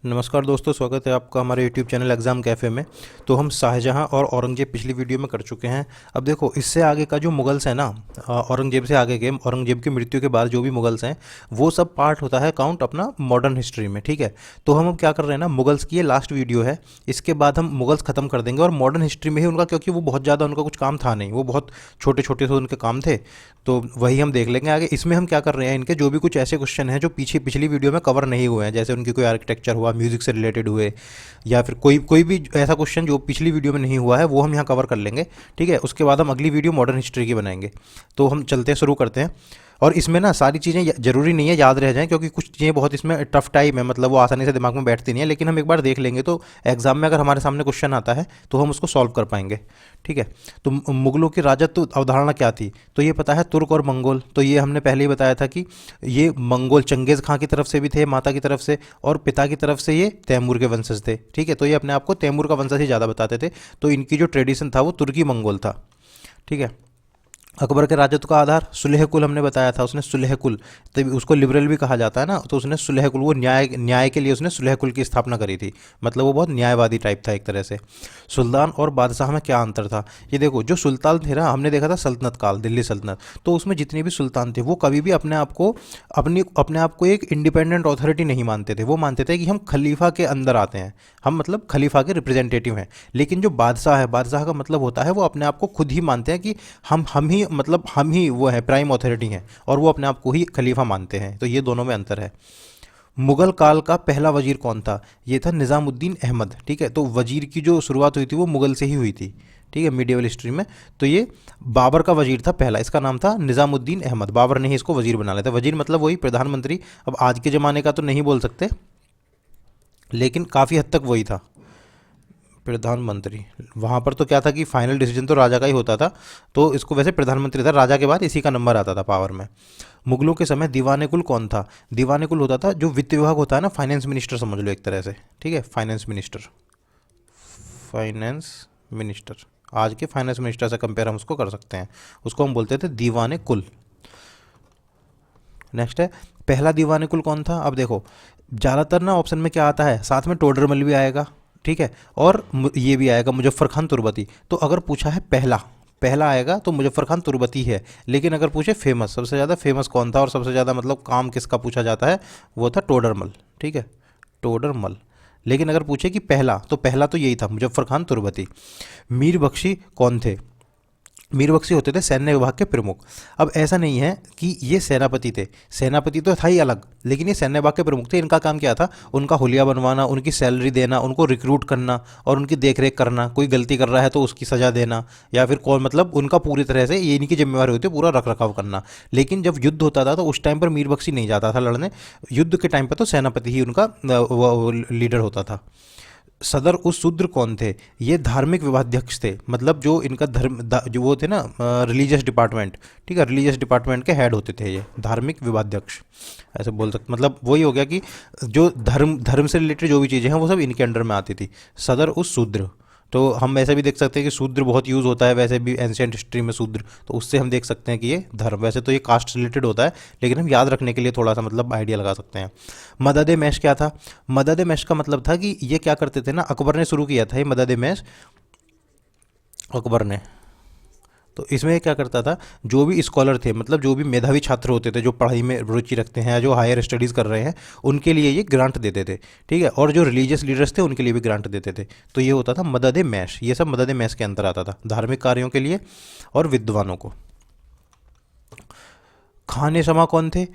नमस्कार दोस्तों, स्वागत है आपका हमारे यूट्यूब चैनल एग्ज़ाम कैफ़े में। तो हम शाहजहां और औरंगज़ेब पिछली वीडियो में कर चुके हैं। अब देखो, इससे आगे का जो मुगल्स हैं ना, औरंगज़ेब से आगे के, औरंगज़ेब की मृत्यु के बाद जो भी मुगल्स हैं, वो सब पार्ट होता है काउंट अपना मॉडर्न हिस्ट्री में। ठीक है, तो हम अब क्या कर रहे हैं ना, मुगल्स की ये लास्ट वीडियो है। इसके बाद हम मुगल्स ख़त्म कर देंगे और मॉडर्न हिस्ट्री में ही उनका, क्योंकि वो बहुत ज़्यादा उनका कुछ काम था नहीं, वो बहुत छोटे छोटे से उनके काम थे, तो वही हम देख लेंगे आगे। इसमें हम क्या कर रहे हैं, इनके जो भी कुछ ऐसे क्वेश्चन हैं जो पिछली वीडियो में कवर नहीं हुए हैं, जैसे उनकी कोई आर्किटेक्चर हुआ, म्यूजिक से रिलेटेड हुए, या फिर कोई कोई भी ऐसा क्वेश्चन जो पिछली वीडियो में नहीं हुआ है, वो हम यहाँ कवर कर लेंगे। ठीक है, उसके बाद हम अगली वीडियो मॉडर्न हिस्ट्री की बनाएंगे। तो हम चलते हैं, शुरू करते हैं। और इसमें ना सारी चीज़ें ज़रूरी नहीं है याद रह जाएं, क्योंकि कुछ चीज़ें बहुत इसमें टफ टाइप है, मतलब वो आसानी से दिमाग में बैठती नहीं है, लेकिन हम एक बार देख लेंगे तो एग्जाम में अगर हमारे सामने क्वेश्चन आता है तो हम उसको सॉल्व कर पाएंगे। ठीक है, तो मुगलों की राजत्व अवधारणा क्या थी, तो ये पता है, तुर्क और मंगोल। तो ये हमने पहले ही बताया था कि ये मंगोल चंगेज़ खां की तरफ से भी थे, माता की तरफ से, और पिता की तरफ से ये तैमूर के वंशज थे। ठीक है, तो ये अपने आप को तैमूर का वंशज ही ज़्यादा बताते थे। तो इनकी जो ट्रेडिशन था वो तुर्की मंगोल था। ठीक है, अकबर के राजत्व का आधार सुलह कुल हमने बताया था, उसने सुलह कुल, तभी उसको लिबरल भी कहा जाता है ना, तो उसने सुलह कुल, वो न्याय न्याय के लिए उसने सुलह कुल की स्थापना करी थी। मतलब वो बहुत न्यायवादी टाइप था एक तरह से। सुल्तान और बादशाह में क्या अंतर था, ये देखो, जो सुल्तान थे ना, हमने देखा था सल्तनत काल, दिल्ली सल्तनत, तो उसमें जितने भी सुल्तान थे वो कभी भी अपने आप को एक इंडिपेंडेंट अथॉरिटी नहीं मानते थे। वो मानते थे कि हम खलीफा के अंदर आते हैं, हम मतलब खलीफा के रिप्रेजेंटेटिव हैं। लेकिन जो बादशाह है, बादशाह का मतलब होता है वो अपने आप को खुद ही मानते हैं कि हम ही, मतलब हम ही वो है, प्राइम अथॉरिटी हैं, और वो अपने आप को ही खलीफा मानते हैं। तो ये दोनों में अंतर है। मुगल काल का पहला वजीर कौन था, ये था निज़ामुद्दीन अहमद। ठीक है, तो वजीर की जो शुरुआत हुई थी वो मुगल से ही हुई थी। ठीक है, मीडिएवल हिस्ट्री में। तो ये बाबर का वजीर था पहला, इसका नाम था निज़ामुद्दीन अहमद। बाबर ने ही इसको वजीर बना लिया था। वजीर मतलब वही प्रधानमंत्री। अब आज के ज़माने का तो नहीं बोल सकते, लेकिन काफ़ी हद तक वही था, प्रधानमंत्री। वहाँ पर तो क्या था कि फाइनल डिसीजन तो राजा का ही होता था, तो इसको वैसे प्रधानमंत्री था, राजा के बाद इसी का नंबर आता था पावर में। मुगलों के समय दीवाने कुल कौन था, दीवाने कुल होता था जो वित्त विभाग होता है ना, फाइनेंस मिनिस्टर समझ लो एक तरह से। ठीक है, फाइनेंस मिनिस्टर, फाइनेंस मिनिस्टर, आज के फाइनेंस मिनिस्टर से कंपेयर हम उसको कर सकते हैं, उसको हम बोलते थे दीवाने कुल। नेक्स्ट है, पहला दीवाने कुल कौन था। अब देखो, ज़्यादातर ना ऑप्शन में क्या आता है, साथ में टोडरमल भी आएगा। ठीक है, और ये भी आएगा मुजफ्फर खान तुर्बती। तो अगर पूछा है पहला, पहला आएगा तो मुजफ्फर खान तुर्बती है। लेकिन अगर पूछे फेमस, सबसे ज़्यादा फेमस कौन था और सबसे ज़्यादा मतलब काम किसका पूछा जाता है, वो था टोडरमल। ठीक है, टोडरमल। लेकिन अगर पूछे कि पहला, तो पहला तो यही था, मुजफ्फर खान तुर्बती। मीर बख्शी कौन थे, मीर बख्शी होते थे सैन्य विभाग के प्रमुख। अब ऐसा नहीं है कि ये सेनापति थे, सेनापति तो था ही अलग, लेकिन ये सैन्य विभाग के प्रमुख थे। इनका काम क्या था, उनका हुलिया बनवाना, उनकी सैलरी देना, उनको रिक्रूट करना और उनकी देखरेख करना, कोई गलती कर रहा है तो उसकी सज़ा देना, या फिर कौन, मतलब उनका पूरी तरह से ये इनकी जिम्मेवारी होती है, पूरा रख रखाव करना। लेकिन जब युद्ध होता था तो उस टाइम पर मीर बख्शी नहीं जाता था लड़ने, युद्ध के टाइम पर तो सेनापति ही उनका लीडर होता था। सदर उस शूद्र कौन थे, ये धार्मिक विभागाध्यक्ष थे, मतलब जो इनका जो वो थे ना, रिलीजियस डिपार्टमेंट। ठीक है, रिलीजियस डिपार्टमेंट के हेड होते थे ये धार्मिक विभागाध्यक्ष, ऐसे बोल सकते, मतलब वही हो गया कि जो धर्म धर्म से रिलेटेड जो भी चीज़ें हैं वो सब इनके अंडर में आती थी। सदर उस शूद्र, तो हम ऐसे भी देख सकते हैं कि शूद्र बहुत यूज़ होता है वैसे भी एंशियंट हिस्ट्री में शूद्र, तो उससे हम देख सकते हैं कि ये धर्म, वैसे तो ये कास्ट रिलेटेड होता है, लेकिन हम याद रखने के लिए थोड़ा सा मतलब आइडिया लगा सकते हैं। मदद मैश क्या था, मदद मैश का मतलब था कि ये क्या करते थे ना, अकबर ने शुरू किया था ये मदद मैश, अकबर ने। तो इसमें क्या करता था, जो भी स्कॉलर थे, मतलब जो भी मेधावी छात्र होते थे, जो पढ़ाई में रुचि रखते हैं या जो हायर स्टडीज़ कर रहे हैं, उनके लिए ये ग्रांट देते थे। ठीक है, और जो रिलीजियस लीडर्स थे उनके लिए भी ग्रांट देते थे। तो ये होता था मदद मैश, ये सब मदद मैश के अंतर आता था, धार्मिक कार्यों के लिए और विद्वानों को। खाने समा कौन थे,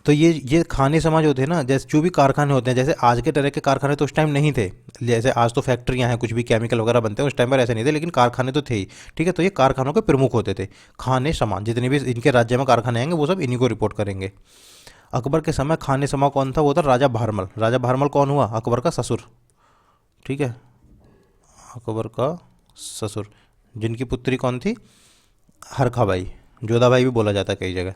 तो ये खाने समा जो थे ना, जैसे जो भी कारखाने होते हैं, जैसे आज के तरह के कारखाने तो उस टाइम नहीं थे, जैसे आज तो फैक्ट्रियां हैं, कुछ भी केमिकल वगैरह बनते हैं, उस टाइम पर ऐसे नहीं थे, लेकिन कारखाने तो थे ही। ठीक है, तो ये कारखानों के प्रमुख होते थे। खाने समा, जितने भी इनके राज्य में कारखाने आएंगे वो सब इन्हीं को रिपोर्ट करेंगे। अकबर के समय खाने समा कौन था, वो था राजा भारमल। राजा भारमल कौन हुआ, अकबर का ससुर। ठीक है, अकबर का ससुर, जिनकी पुत्री कौन थी, हरखाबाई, जोधाबाई भी बोला जाता है कई जगह।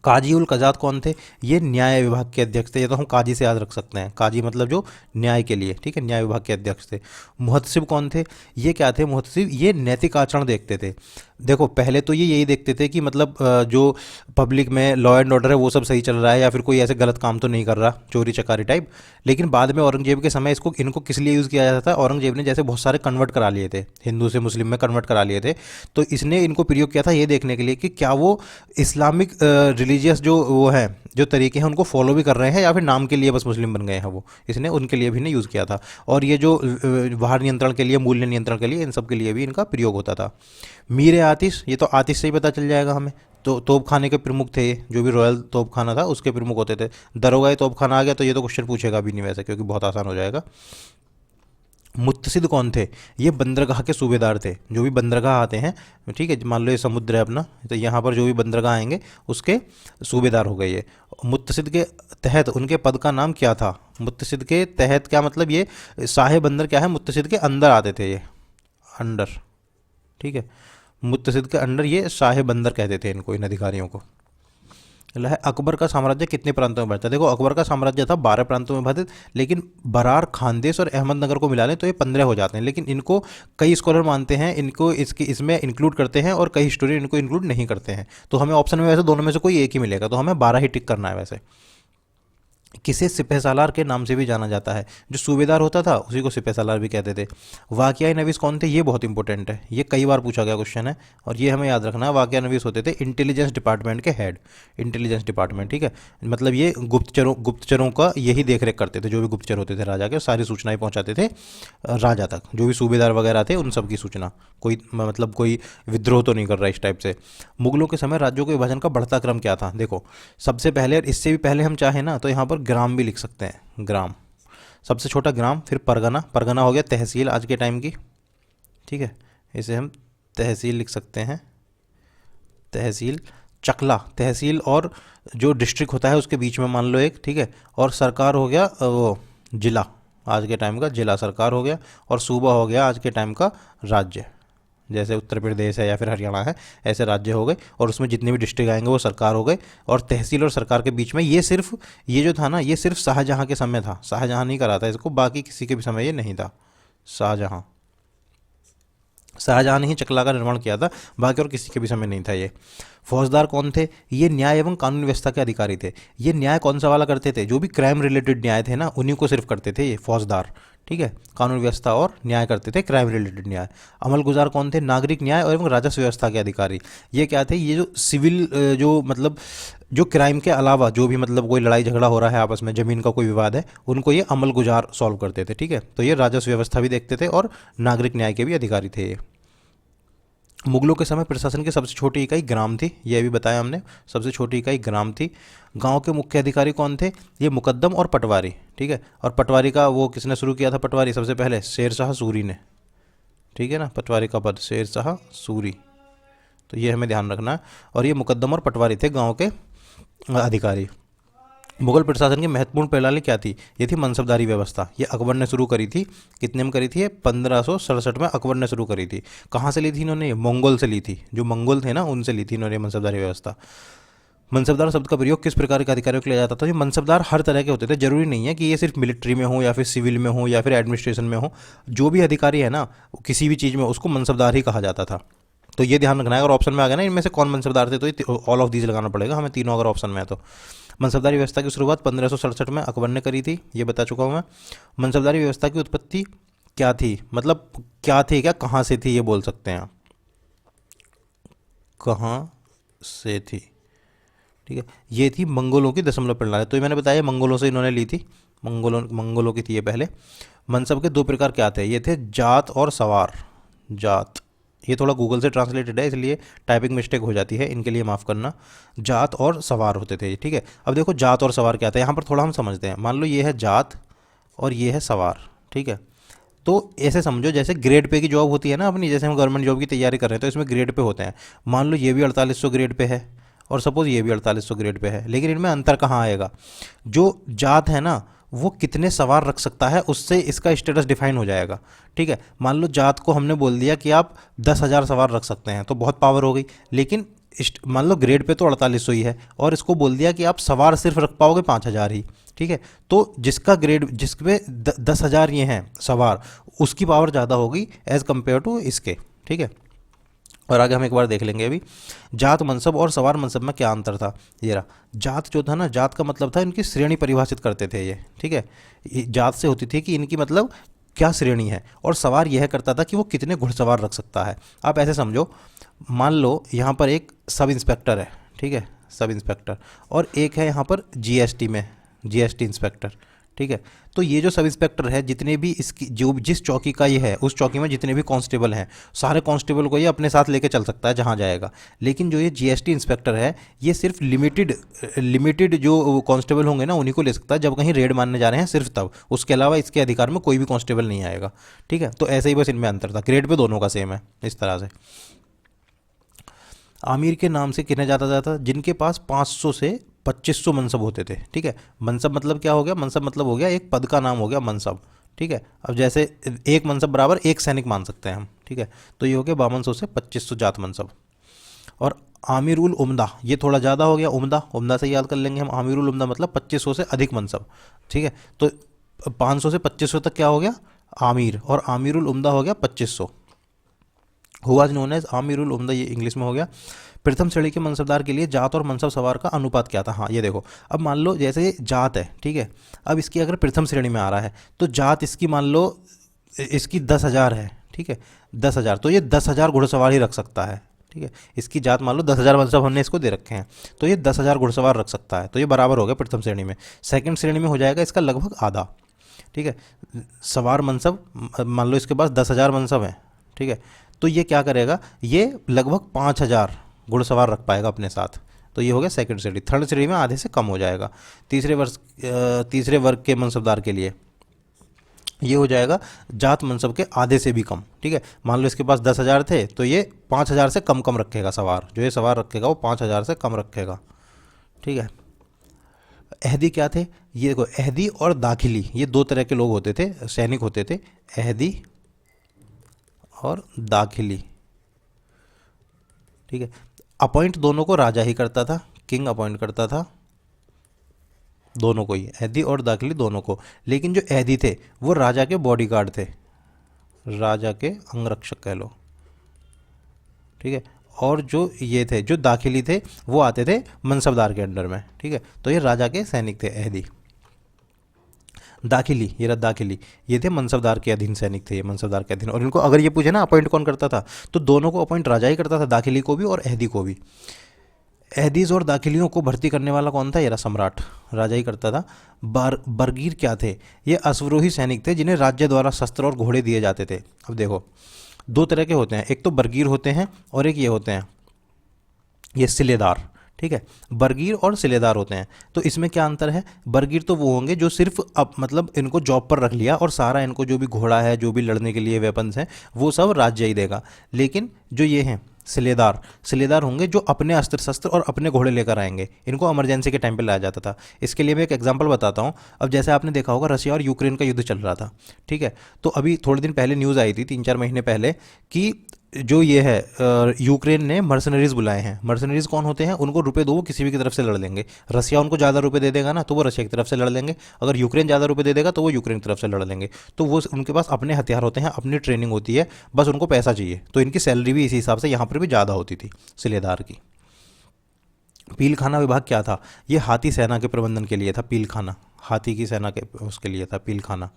काजी उल कज़ात कौन थे? ये न्याय विभाग के अध्यक्ष थे। ये तो हम काजी से याद रख सकते हैं, काजी मतलब जो न्याय के लिए, ठीक है, न्याय विभाग के अध्यक्ष थे। मुहतसिब कौन थे? ये क्या थे मुहतसिब? ये नैतिक आचरण देखते थे। देखो पहले तो ये यही देखते थे कि मतलब जो पब्लिक में लॉ एंड ऑर्डर है वो सब सही चल रहा है, या फिर कोई ऐसे गलत काम तो नहीं कर रहा, चोरी चकारी टाइप। लेकिन बाद में औरंगजेब के समय इसको इनको किस लिए यूज़ किया जाता था? औरंगजेब ने जैसे बहुत सारे कन्वर्ट करा लिए थे, हिंदू से मुस्लिम में कन्वर्ट करा लिए थे, तो इसने इनको प्रयोग किया था ये देखने के लिए कि क्या वो इस्लामिक रिलीजियस जो वो है, जो तरीके हैं उनको फॉलो भी कर रहे हैं, या फिर नाम के लिए बस मुस्लिम बन गए हैं वो। इसने उनके लिए भी नहीं यूज़ किया था। और ये जो बाहर नियंत्रण के लिए, मूल्य नियंत्रण के लिए, इन सब के लिए भी इनका प्रयोग होता था। मीर आतिश, ये तो आतिश से ही पता चल जाएगा हमें, तो तोप खाने के प्रमुख थे ये, जो भी रॉयल तोप खाना था उसके प्रमुख होते थे। दरोगा तोप खाना आ गया तो ये तो क्वेश्चन पूछेगा भी नहीं वैसे, क्योंकि बहुत आसान हो जाएगा। मुत्तसिद कौन थे? ये बंदरगाह के सूबेदार थे। जो भी बंदरगाह आते हैं, ठीक है, मान लो ये समुद्र है अपना, तो यहाँ पर जो भी बंदरगाह आएंगे उसके सूबेदार हो गए ये। मुत्तसिद के तहत उनके पद का नाम क्या था? मुत्तसिद के तहत क्या मतलब? ये शाहे बंदर क्या है, मुत्तसिद के अंदर आते थे ये, अंडर, ठीक है, मुत्तसिद के अंडर ये शाहे बंदर कहते थे इनको, इन अधिकारियों को। अगला है अकबर का साम्राज्य कितने प्रांतों में बंटा? देखो अकबर का साम्राज्य था 12 प्रांतों में विभाजित, लेकिन बरार, खानदेश और अहमदनगर को मिला लें तो ये 15 हो जाते हैं। लेकिन इनको कई स्कॉलर मानते हैं, इनको इसमें इंक्लूड करते हैं, और कई हिस्टोरियन इनको इंक्लूड नहीं करते हैं। तो हमें ऑप्शन में वैसे दोनों में से कोई एक ही मिलेगा, तो हमें 12 ही टिक करना है वैसे। किसे सिपहसालार के नाम से भी जाना जाता है? जो सूबेदार होता था उसी को सिपहसालार भी कहते थे। वाक़िया नवीस कौन थे? ये बहुत इंपॉर्टेंट है, ये कई बार पूछा गया क्वेश्चन है, और ये हमें याद रखना है। वाक़िया नवीस होते थे इंटेलिजेंस डिपार्टमेंट के हेड, इंटेलिजेंस डिपार्टमेंट, ठीक है, मतलब ये गुप्तचरों का यही देख रेख करते थे। जो भी गुप्तचर होते थे राजा के, सारी सूचनाएं पहुँचाते थे राजा तक, जो भी सूबेदार वगैरह थे उन सब की सूचना। कोई मतलब कोई विद्रोह तो नहीं कर रहा इस टाइप से। मुगलों के समय राज्यों के विभाजन का बढ़ता क्रम क्या था? देखो सबसे पहले, इससे भी पहले हम चाहें ना तो यहाँ पर ग्राम भी लिख सकते हैं। ग्राम, सबसे छोटा ग्राम, फिर परगना, परगना हो गया तहसील आज के टाइम की, ठीक है, इसे हम तहसील लिख सकते हैं, तहसील। चकला, तहसील और जो डिस्ट्रिक्ट होता है उसके बीच में मान लो एक, ठीक है, और सरकार हो गया वो जिला, आज के टाइम का जिला सरकार हो गया, और सूबा हो गया आज के टाइम का राज्य, जैसे उत्तर प्रदेश है या फिर हरियाणा है, ऐसे राज्य हो गए, और उसमें जितने भी डिस्ट्रिक्ट आएंगे वो सरकार हो गए। और तहसील और सरकार के बीच में ये सिर्फ, ये जो था ना, ये सिर्फ शाहजहाँ के समय था, शाहजहाँ नहीं करा था इसको, बाकी किसी के भी समय ये नहीं था। शाहजहाँ शाहजहाँ ने ही चकला का निर्माण किया था, बाकी और किसी के भी समय नहीं था ये। फौजदार कौन थे? ये न्याय एवं कानून व्यवस्था के अधिकारी थे। ये न्याय कौन सा वाला करते थे? जो भी क्राइम रिलेटेड न्याय थे ना, उन्हीं को सिर्फ करते थे ये फौजदार, ठीक है, कानून व्यवस्था और न्याय करते थे, क्राइम रिलेटेड न्याय। अमलगुजार कौन थे? नागरिक न्याय और एवं राजस्व व्यवस्था के अधिकारी। ये क्या थे? ये जो सिविल, जो मतलब जो क्राइम के अलावा जो भी मतलब कोई लड़ाई झगड़ा हो रहा है आपस में, जमीन का कोई विवाद है, उनको ये अमलगुजार सॉल्व करते थे, ठीक है। तो ये राजस्व व्यवस्था भी देखते थे और नागरिक न्याय के भी अधिकारी थे ये। मुगलों के समय प्रशासन की सबसे छोटी इकाई ग्राम थी, यह भी बताया हमने, सबसे छोटी इकाई ग्राम थी। गांव के मुख्य अधिकारी कौन थे? ये मुकद्दम और पटवारी, ठीक है। और पटवारी का वो किसने शुरू किया था? पटवारी सबसे पहले शेर शाह सूरी ने, ठीक है ना, पटवारी का पद शेर शाह सूरी, तो ये हमें ध्यान रखना है। और ये मुकद्दम और पटवारी थे गाँव के अधिकारी। मुगल प्रशासन की महत्वपूर्ण प्रणाली क्या थी? ये थी मनसबदारी व्यवस्था। ये अकबर ने शुरू करी थी। कितने में करी थी? 1567 में अकबर ने शुरू करी थी। कहाँ से ली थी इन्होंने? ये मंगोल से ली थी, जो मंगोल थे ना उनसे ली थी इन्होंने मनसबदारी व्यवस्था। मनसबदार शब्द का प्रयोग किस प्रकार के अधिकारियों के लिए जाता था? ये मनसबदार हर तरह के होते थे, जरूरी नहीं है कि ये सिर्फ मिलिट्री में हो या फिर सिविल में हो या फिर एडमिनिस्ट्रेशन में हो। जो भी अधिकारी है ना किसी भी चीज़ में, उसको मनसबदार ही कहा जाता था। तो ये ध्यान रखना है। अगर ऑप्शन में आ गया ना इनमें से कौन मनसबदार थे, तो ऑल ऑफ दीज लगाना पड़ेगा हमें, तीनों अगर ऑप्शन में है तो। मनसबदारी व्यवस्था की शुरुआत 1567 में अकबर ने करी थी, ये बता चुका हूँ मैं। मनसबदारी व्यवस्था की उत्पत्ति क्या थी? मतलब क्या थी, क्या कहाँ से थी, ये बोल सकते हैं आप, कहाँ से थी, ठीक है। ये थी मंगोलों की दशमलव प्रणाली, तो ये मैंने बताया मंगोलों से इन्होंने ली थी, मंगोलों की थी ये पहले। मनसब के दो प्रकार क्या थे? ये थे जात और सवार। जात, ये थोड़ा गूगल से ट्रांसलेटेड है इसलिए टाइपिंग मिस्टेक हो जाती है, इनके लिए माफ़ करना। जात और सवार होते थे, ठीक है। अब देखो जात और सवार क्या था, यहाँ पर थोड़ा हम समझते हैं। मान लो ये है जात और ये है सवार, ठीक है। तो ऐसे समझो जैसे ग्रेड पे की जॉब होती है ना अपनी, जैसे हम गवर्नमेंट जॉब की तैयारी कर रहे हैं तो इसमें ग्रेड पे होते हैं। मान लो ये भी 4800 ग्रेड पे है और सपोज ये भी 4800 ग्रेड पे है, लेकिन इनमें अंतर कहाँ आएगा? जो जात है ना वो कितने सवार रख सकता है, उससे इसका स्टेटस डिफाइन हो जाएगा, ठीक है। मान लो जात को हमने बोल दिया कि आप 10,000 सवार रख सकते हैं, तो बहुत पावर हो गई। लेकिन मान लो ग्रेड पे तो 4800 ही है, और इसको बोल दिया कि आप सवार सिर्फ रख पाओगे 5000 ही, ठीक है। तो जिसका ग्रेड जिस पे 10,000 ये हैं सवार, उसकी पावर ज़्यादा होगी एज़ कम्पेयर टू इसके, ठीक है। और आगे हम एक बार देख लेंगे अभी जात मनसब और सवार मनसब में क्या अंतर था। ये रहा जात जो था ना, जात का मतलब था इनकी श्रेणी परिभाषित करते थे ये, ठीक है। जात से होती थी कि इनकी मतलब क्या श्रेणी है, और सवार यह करता था कि वो कितने घुड़सवार रख सकता है। आप ऐसे समझो, मान लो यहाँ पर एक सब इंस्पेक्टर है, ठीक है, सब इंस्पेक्टर, और एक है यहाँ पर जीएसटी में जीएसटी इंस्पेक्टर, ठीक है। तो ये जो सब इंस्पेक्टर है, जितने भी इसकी जो जिस चौकी का ये है, उस चौकी में जितने भी कांस्टेबल हैं, सारे कांस्टेबल को ये अपने साथ लेके चल सकता है जहाँ जाएगा। लेकिन जो ये जीएसटी इंस्पेक्टर है, ये सिर्फ लिमिटेड जो कांस्टेबल होंगे ना, उन्हीं को ले सकता है जब कहीं रेड मारने जा रहे हैं, सिर्फ तब। उसके अलावा इसके अधिकार में कोई भी कांस्टेबल नहीं आएगा, ठीक है। तो ऐसे ही बस इनमें अंतर था, ग्रेड पे दोनों का सेम है इस तरह से। आमिर के नाम से किन्हें जाता जाता, जिनके पास 500 से 2500 मनसब होते थे, ठीक है। मनसब मतलब क्या हो गया, मनसब मतलब हो गया एक पद का नाम हो गया मनसब, ठीक है। अब जैसे एक मनसब बराबर एक सैनिक मान सकते हैं हम, ठीक है। तो ये हो गया 5200 से 2500 जात मनसब। और आमिरुल उम्दा, ये थोड़ा ज़्यादा हो गया, उम्दा उम्दा से याद कर लेंगे हम। आमिरुल उम्दा मतलब 2500 से अधिक मनसब, ठीक है। तो 500 से 2500 तक क्या हो गया, आमिर, और आमिरुल उम्दा हो गया 2500। हुआ नोन एज आमिरुल उम्दा, ये इंग्लिश में हो गया। प्रथम श्रेणी के मनसबदार के लिए जात और मनसब सवार का अनुपात क्या था। हाँ ये देखो, अब मान लो जैसे जात है, ठीक है। अब इसकी अगर प्रथम श्रेणी में आ रहा है, तो जात इसकी मान लो इसकी 10,000 है, ठीक है, 10,000, तो ये 10,000 घुड़सवार ही रख सकता है, ठीक है। इसकी जात मान लो 10,000 मनसब हमने इसको दे रखे हैं, तो ये 10,000 घुड़सवार रख सकता है, तो ये बराबर हो गया प्रथम श्रेणी में। सेकंड श्रेणी में हो जाएगा इसका लगभग आधा, ठीक है। सवार मनसब मान लो इसके पास 10,000 मनसब हैं, ठीक है। तो ये क्या करेगा, ये लगभग 5,000 घुड़सवार रख पाएगा अपने साथ, तो ये हो गया सेकंड श्रेणी। थर्ड श्रेणी में आधे से कम हो जाएगा। तीसरे वर्ग के मनसबदार के लिए ये हो जाएगा जात मनसब के आधे से भी कम, ठीक है। मान लो इसके पास 10,000 थे, तो ये 5,000 से कम कम रखेगा सवार, जो ये सवार रखेगा वो 5,000 से कम रखेगा, ठीक है। अहदी क्या थे, ये देखो अहदी और दाखिली, ये दो तरह के लोग होते थे, सैनिक होते थे, अहदी और दाखिली, ठीक है। अपॉइंट दोनों को राजा ही करता था, किंग अपॉइंट करता था दोनों को ही, अहदी और दाखिली दोनों को। लेकिन जो अहदी थे वो राजा के बॉडीगार्ड थे, राजा के अंगरक्षक कह लो, ठीक है। और जो ये थे जो दाखिली थे वो आते थे मनसबदार के अंडर में, ठीक है। तो ये राजा के सैनिक थे अहदी। दाखिली, ये रहा दाखिली, ये थे मनसबदार के अधीन सैनिक थे, ये मनसबदार के अधीन। और इनको अगर ये पूछे ना अपॉइंट कौन करता था, तो दोनों को अपॉइंट राजा ही करता था, दाखिली को भी और अहदी को भी। अहदीज और दाखिलियों को भर्ती करने वाला कौन था, ये रहा सम्राट, राजा ही करता था। बरगीर क्या थे, ये अश्वरोही सैनिक थे जिन्हें राज्य द्वारा शस्त्र और घोड़े दिए जाते थे। अब देखो दो तरह के होते हैं, एक तो बरगीर होते हैं और एक ये होते हैं ये सिलेदार, ठीक है। बरगीर और सिलेदार होते हैं, तो इसमें क्या अंतर है, बरगीर तो वो होंगे जो सिर्फ अब मतलब इनको जॉब पर रख लिया और सारा इनको जो भी घोड़ा है, जो भी लड़ने के लिए वेपन्स हैं, वो सब राज्य ही देगा। लेकिन जो ये हैं सिलेदार होंगे जो अपने अस्त्र शस्त्र और अपने घोड़े लेकर आएंगे, इनको इमरजेंसी के टाइम पे लाया जाता था। इसके लिए मैं एक एग्जांपल बताता हूँ। अब जैसे आपने देखा होगा रशिया और यूक्रेन का युद्ध चल रहा था, ठीक है। तो अभी थोड़े दिन पहले न्यूज़ आई थी, 3-4 महीने पहले, कि जो ये है यूक्रेन ने मर्सनरीज बुलाए हैं। मर्सनरीज कौन होते हैं, उनको रुपए दो वो किसी भी की तरफ से लड़ लेंगे। रसिया उनको ज़्यादा रुपए दे देगा ना, तो वो रशिया की तरफ से लड़ लेंगे। अगर यूक्रेन ज़्यादा रुपए दे देगा तो वो यूक्रेन की तरफ से लड़ लेंगे। तो वो उनके पास अपने हथियार होते हैं, अपनी ट्रेनिंग होती है, बस उनको पैसा चाहिए। तो इनकी सैलरी भी इसी हिसाब से यहाँ पर भी ज़्यादा होती थी सिलेदार की। पीलखाना विभाग क्या था, ये हाथी सेना के प्रबंधन के लिए था। पीलखाना हाथी की सेना के उसके लिए था पीलखाना,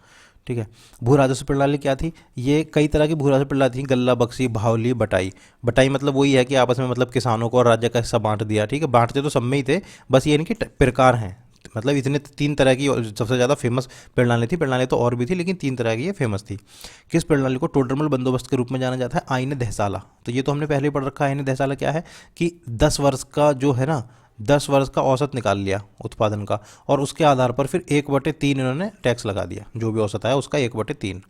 ठीक है। भू राजस्व प्रणाली क्या थी, ये कई तरह की भू राजस्व प्रणाली थी, गल्ला बक्सी भावली बटाई। बटाई मतलब वही है कि आपस में मतलब किसानों को और राज्य का हिस्सा बांट दिया, ठीक है। बांटते तो सब में ही थे, बस ये इनके प्रकार हैं। मतलब इतने 3 तरह की सबसे ज़्यादा फेमस प्रणाली थी, प्रणाली तो और भी थी लेकिन 3 तरह की ये फेमस थी। किस प्रणाली को टोडरमल बंदोबस्त के रूप में जाना जाता है, आईने दहसाला। तो ये तो हमने पहले ही पढ़ रखा है। आईने दहसाला क्या है कि 10 वर्ष का जो है ना, 10 वर्ष का औसत निकाल लिया उत्पादन का, और उसके आधार पर फिर 1/3 इन्होंने टैक्स लगा दिया, जो भी औसत आया उसका 1/3।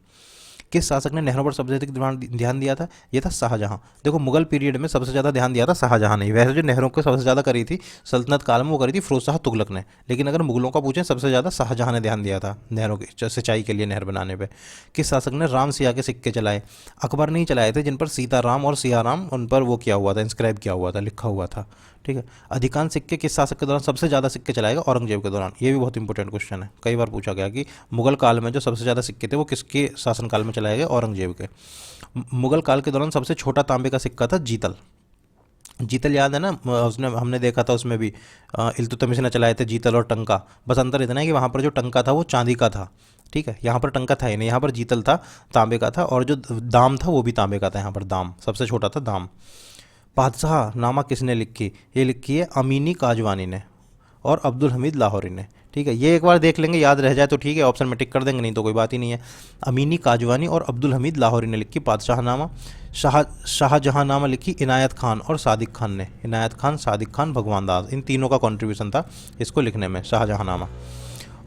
किस शासक ने नहरों पर सबसे अधिक ध्यान दिया था? ये था शाहजहां। देखो मुगल पीरियड में सबसे ज़्यादा ध्यान दिया था शाहजहां ने। वैसे जो नहरों को सबसे ज़्यादा करी थी सल्तनत काल में वो करी थी फिरोज शाह तुगलक ने, लेकिन अगर मुगलों का पूछें सबसे ज़्यादा शाहजहां ने ध्यान दिया था नहरों की सिंचाई के लिए, नहर बनाने पर। किस शासक ने राम सिया के सिक्के चलाए? अकबर नहीं चलाए थे, जिन पर सीताराम और सियाराम उन पर वो किया हुआ था, इंस्क्राइब किया हुआ था, लिखा हुआ था। ठीक है। अधिकांश सिक्के किस शासक के दौरान सबसे ज़्यादा सिक्के चलाएगा? औरंगजेब के दौरान। ये भी बहुत इंपॉर्टेंट क्वेश्चन है, कई बार पूछा गया कि मुगल काल में जो सबसे ज़्यादा सिक्के थे वो किसके शासनकाल में चलाए गए? औरंगजेब के। मुगल काल के दौरान सबसे छोटा तांबे का सिक्का था जीतल। जीतल याद है ना, उसने हमने देखा था उसमें भी इल्तुतमिश ने चलाए थे जीतल और टंका। बस अंतर इतना है कि वहाँ पर जो टंका था वो चांदी का था, ठीक है, यहाँ पर टंका था ही नहीं, यहाँ पर जीतल था, तांबे का था, और जो दाम था वो भी तांबे का था। यहाँ पर दाम सबसे छोटा था, दाम। बादशाह नामा किसने लिखी? ये लिखी है अमीनी काजवानी ने और अब्दुल हमीद लाहौरी ने। ठीक है, ये एक बार देख लेंगे, याद रह जाए तो ठीक है, ऑप्शन में टिक कर देंगे, नहीं तो कोई बात ही नहीं है। अमीनी काजवानी और अब्दुल हमीद लाहौरी ने लिखी बादशाहनामा। शाहजहांनामा लिखी इनायत खान और सादिक खान ने। इनायत खान, सादिक खान, भगवान दास, इन तीनों का कंट्रीब्यूशन था इसको लिखने में, शाहजहांनामा।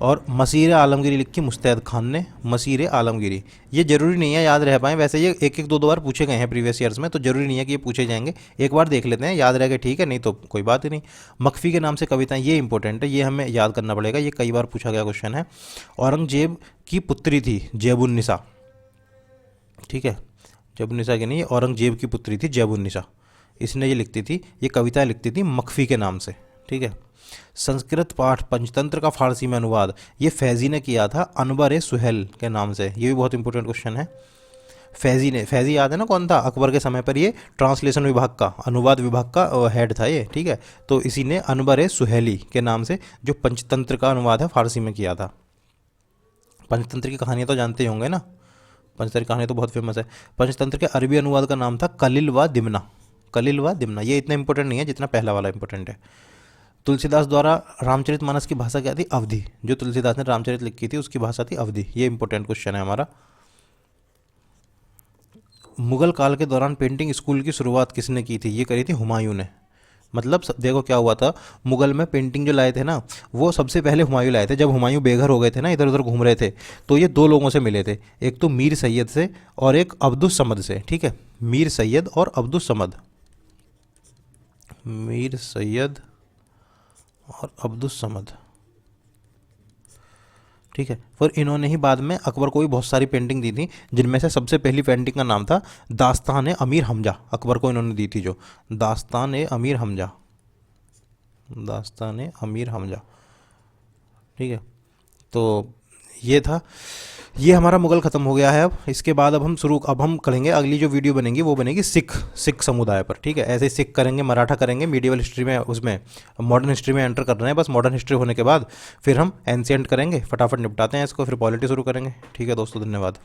और मसीर आलमगीरी लिखी मुस्तैद खान ने। मसीर आलमगीरी, ये जरूरी नहीं है याद रह पाए, वैसे ये एक एक दो बार पूछे गए हैं प्रीवियस ईयर्स में, तो जरूरी नहीं है कि ये पूछे जाएंगे, एक बार देख लेते हैं, याद रह गए ठीक है, नहीं तो कोई बात ही नहीं। मखफी के नाम से कविताएं, ये इंपॉर्टेंट है, ये हमें याद करना पड़ेगा, ये कई बार पूछा गया क्वेश्चन है। औरंगजेब की पुत्री थी जैबुन्निसा, ठीक है, जैबुन्निसा की नहीं, औरंगजेब की पुत्री थी जैबुन्निसा, इसने ये लिखती थी, ये कविताएं लिखती थी मखफी के नाम से। ठीक है। संस्कृत पाठ पंचतंत्र का फारसी में अनुवाद ये फैज़ी ने किया था अनवर सुहेल के नाम से। ये भी बहुत इंपॉर्टेंट क्वेश्चन है। फैज़ी ने, फैज़ी याद है ना कौन था? अकबर के समय पर ये ट्रांसलेशन विभाग का, अनुवाद विभाग का हेड था ये, ठीक है। तो इसी ने अनवर सुहेली के नाम से जो पंचतंत्र का अनुवाद है फारसी में किया था। पंचतंत्र की कहानियाँ तो जानते ही होंगे ना, पंचतंत्र की कहानी तो बहुत फेमस है। पंचतंत्र के अरबी अनुवाद का नाम था कलिल व दिमना। कलिल व दिमना, ये इतना इंपॉर्टेंट नहीं है जितना पहला वाला इंपॉर्टेंट है। तुलसीदास द्वारा रामचरितमानस की भाषा क्या थी? अवधी। जो तुलसीदास ने रामचरित लिखी थी उसकी भाषा थी अवधी। ये इंपॉर्टेंट क्वेश्चन है हमारा। मुगल काल के दौरान पेंटिंग स्कूल की शुरुआत किसने की थी? ये करी थी हुमायूं ने। मतलब देखो क्या हुआ था, मुगल में पेंटिंग जो लाए थे ना वो सबसे पहले हुमायूं लाए थे। जब हुमायूं बेघर हो गए थे ना, इधर उधर घूम रहे थे, तो ये दो लोगों से मिले थे, एक तो मीर सैयद से और एक अब्दुस समद से। ठीक है, मीर सैयद और अब्दुस समद, मीर सैयद और अब्दुस समद, ठीक है। फिर इन्होंने ही बाद में अकबर को भी बहुत सारी पेंटिंग दी थी, जिनमें से सबसे पहली पेंटिंग का नाम था दास्तान अमीर हमजा। अकबर को इन्होंने दी थी जो दास्तान अमीर हमजा, दास्तान अमीर हमजा, ठीक है। तो ये था, ये हमारा मुगल ख़त्म हो गया है। अब इसके बाद अब हम करेंगे, अगली जो वीडियो बनेगी वो बनेगी सिख समुदाय पर। ठीक है, ऐसे ही सिख करेंगे, मराठा करेंगे, मीडियवल हिस्ट्री में, उसमें मॉडर्न हिस्ट्री में एंटर कर रहे हैं बस। मॉडर्न हिस्ट्री होने के बाद फिर हम एंशिएंट करेंगे, फटाफट निपटाते हैं इसको, फिर पॉलिटी शुरू करेंगे। ठीक है दोस्तों, धन्यवाद।